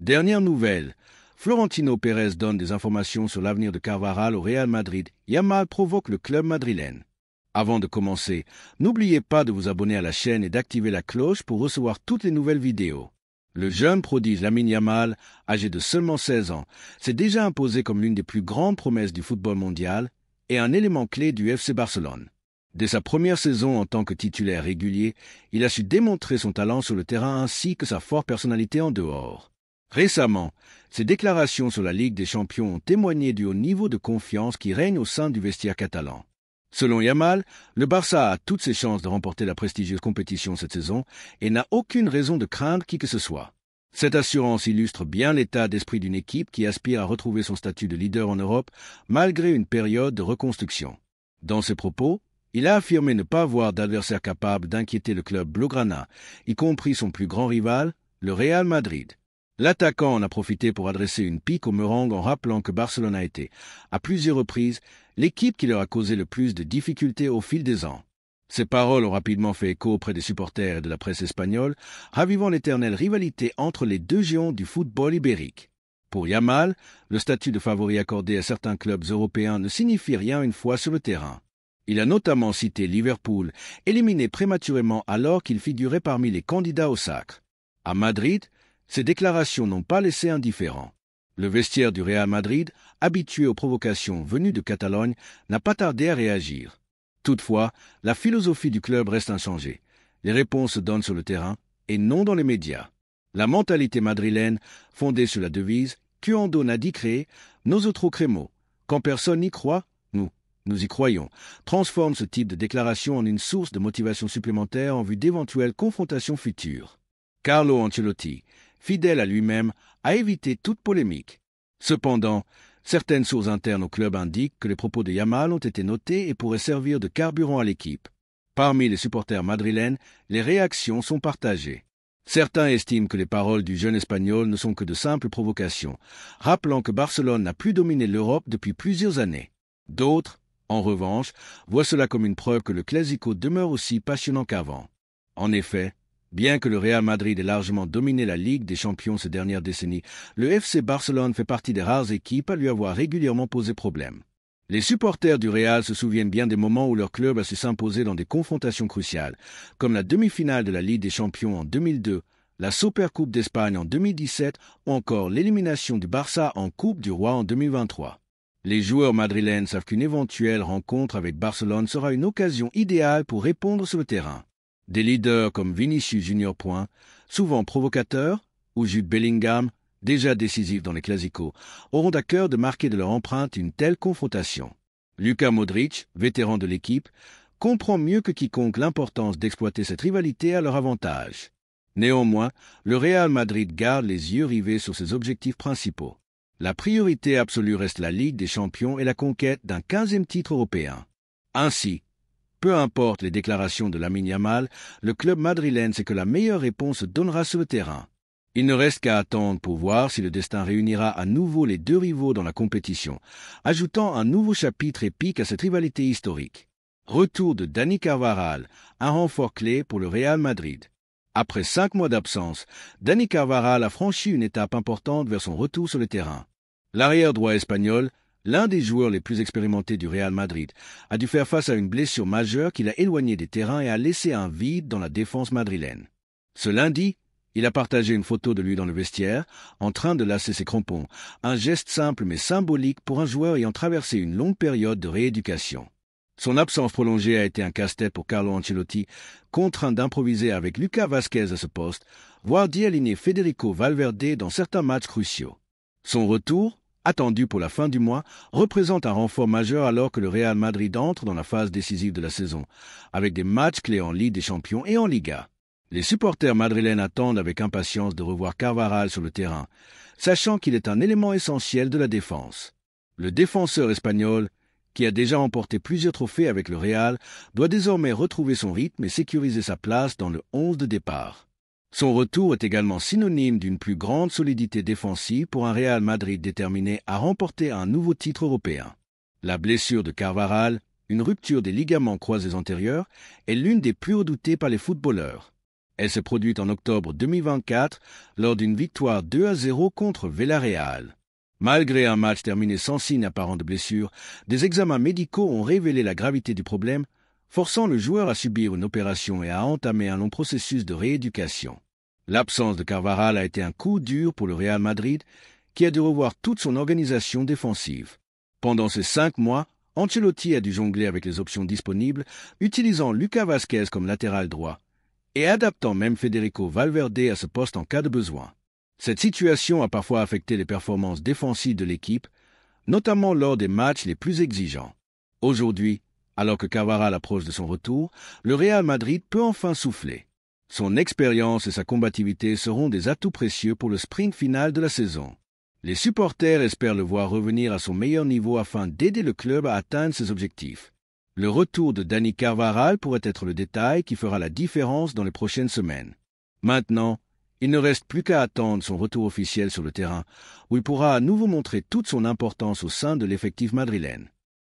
Dernière nouvelle, Florentino Pérez donne des informations sur l'avenir de Carvajal au Real Madrid. Yamal provoque le club madrilène. Avant de commencer, n'oubliez pas de vous abonner à la chaîne et d'activer la cloche pour recevoir toutes les nouvelles vidéos. Le jeune prodige Lamine Yamal, âgé de seulement 16 ans, s'est déjà imposé comme l'une des plus grandes promesses du football mondial et un élément clé du FC Barcelone. Dès sa première saison en tant que titulaire régulier, il a su démontrer son talent sur le terrain ainsi que sa forte personnalité en dehors. Récemment, ses déclarations sur la Ligue des Champions ont témoigné du haut niveau de confiance qui règne au sein du vestiaire catalan. Selon Yamal, le Barça a toutes ses chances de remporter la prestigieuse compétition cette saison et n'a aucune raison de craindre qui que ce soit. Cette assurance illustre bien l'état d'esprit d'une équipe qui aspire à retrouver son statut de leader en Europe malgré une période de reconstruction. Dans ses propos, il a affirmé ne pas avoir d'adversaire capable d'inquiéter le club blaugrana, y compris son plus grand rival, le Real Madrid. L'attaquant en a profité pour adresser une pique aux Merengues en rappelant que Barcelone a été, à plusieurs reprises, l'équipe qui leur a causé le plus de difficultés au fil des ans. Ces paroles ont rapidement fait écho auprès des supporters et de la presse espagnole, ravivant l'éternelle rivalité entre les deux géants du football ibérique. Pour Yamal, le statut de favori accordé à certains clubs européens ne signifie rien une fois sur le terrain. Il a notamment cité Liverpool, éliminé prématurément alors qu'il figurait parmi les candidats au sacre. À Madrid, ces déclarations n'ont pas laissé indifférent. Le vestiaire du Real Madrid, habitué aux provocations venues de Catalogne, n'a pas tardé à réagir. Toutefois, la philosophie du club reste inchangée. Les réponses se donnent sur le terrain et non dans les médias. La mentalité madrilène, fondée sur la devise « Cuando nadie cree, nosotros creemos » quand personne n'y croit, nous y croyons, transforme ce type de déclaration en une source de motivation supplémentaire en vue d'éventuelles confrontations futures. Carlo Ancelotti, fidèle à lui-même, a évité toute polémique. Cependant, certaines sources internes au club indiquent que les propos de Yamal ont été notés et pourraient servir de carburant à l'équipe. Parmi les supporters madrilènes, les réactions sont partagées. Certains estiment que les paroles du jeune Espagnol ne sont que de simples provocations, rappelant que Barcelone n'a plus dominé l'Europe depuis plusieurs années. D'autres, en revanche, voient cela comme une preuve que le Clásico demeure aussi passionnant qu'avant. En effet, bien que le Real Madrid ait largement dominé la Ligue des Champions ces dernières décennies, le FC Barcelone fait partie des rares équipes à lui avoir régulièrement posé problème. Les supporters du Real se souviennent bien des moments où leur club a su s'imposer dans des confrontations cruciales, comme la demi-finale de la Ligue des Champions en 2002, la Supercoupe d'Espagne en 2017 ou encore l'élimination du Barça en Coupe du Roi en 2023. Les joueurs madrilènes savent qu'une éventuelle rencontre avec Barcelone sera une occasion idéale pour répondre sur le terrain. Des leaders comme Vinicius Junior, souvent provocateurs, ou Jude Bellingham, déjà décisifs dans les Clásicos, auront à cœur de marquer de leur empreinte une telle confrontation. Luka Modric, vétéran de l'équipe, comprend mieux que quiconque l'importance d'exploiter cette rivalité à leur avantage. Néanmoins, le Real Madrid garde les yeux rivés sur ses objectifs principaux. La priorité absolue reste la Ligue des Champions et la conquête d'un 15e titre européen. Ainsi, peu importe les déclarations de Lamine Yamal, le club madrilène sait que la meilleure réponse se donnera sur le terrain. Il ne reste qu'à attendre pour voir si le destin réunira à nouveau les deux rivaux dans la compétition, ajoutant un nouveau chapitre épique à cette rivalité historique. Retour de Dani Carvajal, un renfort clé pour le Real Madrid. Après 5 mois d'absence, Dani Carvajal a franchi une étape importante vers son retour sur le terrain. L'arrière droit espagnol, l'un des joueurs les plus expérimentés du Real Madrid, a dû faire face à une blessure majeure qui l'a éloigné des terrains et a laissé un vide dans la défense madrilène. Ce lundi, il a partagé une photo de lui dans le vestiaire, en train de lasser ses crampons, un geste simple mais symbolique pour un joueur ayant traversé une longue période de rééducation. Son absence prolongée a été un casse-tête pour Carlo Ancelotti, contraint d'improviser avec Lucas Vázquez à ce poste, voire d'y aligner Federico Valverde dans certains matchs cruciaux. Son retour, attendu pour la fin du mois, représente un renfort majeur alors que le Real Madrid entre dans la phase décisive de la saison, avec des matchs clés en Ligue des Champions et en Liga. Les supporters madrilènes attendent avec impatience de revoir Carvajal sur le terrain, sachant qu'il est un élément essentiel de la défense. Le défenseur espagnol, qui a déjà remporté plusieurs trophées avec le Real, doit désormais retrouver son rythme et sécuriser sa place dans le 11 de départ. Son retour est également synonyme d'une plus grande solidité défensive pour un Real Madrid déterminé à remporter un nouveau titre européen. La blessure de Carvajal, une rupture des ligaments croisés antérieurs, est l'une des plus redoutées par les footballeurs. Elle s'est produite en octobre 2024 lors d'une victoire 2-0 contre Villarreal. Malgré un match terminé sans signe apparent de blessure, des examens médicaux ont révélé la gravité du problème, forçant le joueur à subir une opération et à entamer un long processus de rééducation. L'absence de Carvajal a été un coup dur pour le Real Madrid, qui a dû revoir toute son organisation défensive. Pendant ces 5 mois, Ancelotti a dû jongler avec les options disponibles, utilisant Lucas Vázquez comme latéral droit, et adaptant même Federico Valverde à ce poste en cas de besoin. Cette situation a parfois affecté les performances défensives de l'équipe, notamment lors des matchs les plus exigeants. Aujourd'hui, alors que Carvajal approche de son retour, le Real Madrid peut enfin souffler. Son expérience et sa combativité seront des atouts précieux pour le sprint final de la saison. Les supporters espèrent le voir revenir à son meilleur niveau afin d'aider le club à atteindre ses objectifs. Le retour de Dani Carvajal pourrait être le détail qui fera la différence dans les prochaines semaines. Maintenant, il ne reste plus qu'à attendre son retour officiel sur le terrain, où il pourra à nouveau montrer toute son importance au sein de l'effectif madrilène.